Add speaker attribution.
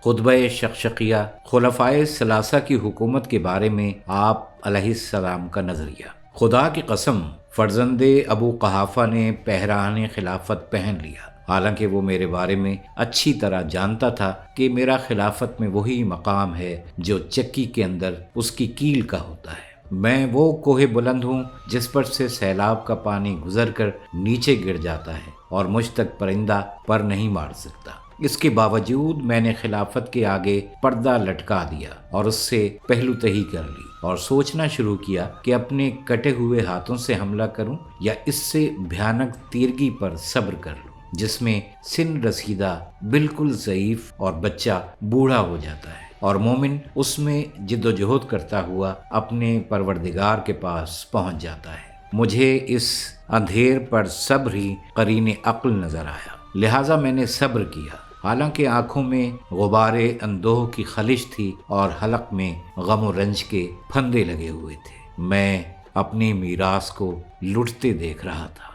Speaker 1: خطبہ شقشقیہ، خلفائے ثلاثہ کی حکومت کے بارے میں آپ علیہ السلام کا نظریہ۔ خدا کی قسم، فرزند ابو قحافہ نے پہرانے خلافت پہن لیا، حالانکہ وہ میرے بارے میں اچھی طرح جانتا تھا کہ میرا خلافت میں وہی مقام ہے جو چکی کے اندر اس کی کیل کا ہوتا ہے۔ میں وہ کوہ بلند ہوں جس پر سے سیلاب کا پانی گزر کر نیچے گر جاتا ہے اور مجھ تک پرندہ پر نہیں مار سکتا۔ اس کے باوجود میں نے خلافت کے آگے پردہ لٹکا دیا اور اس سے پہلو تہی کر لی اور سوچنا شروع کیا کہ اپنے کٹے ہوئے ہاتھوں سے حملہ کروں یا اس سے بھیانک تیرگی پر صبر کر لوں جس میں سن رسیدہ بالکل ضعیف اور بچہ بوڑھا ہو جاتا ہے اور مومن اس میں جد و جہد کرتا ہوا اپنے پروردگار کے پاس پہنچ جاتا ہے۔ مجھے اس اندھیر پر صبر ہی قرین عقل نظر آیا، لہٰذا میں نے صبر کیا، حالانکہ آنکھوں میں غبار اندوہ کی خلش تھی اور حلق میں غم و رنج کے پھندے لگے ہوئے تھے۔ میں اپنی میراث کو لٹتے دیکھ رہا تھا۔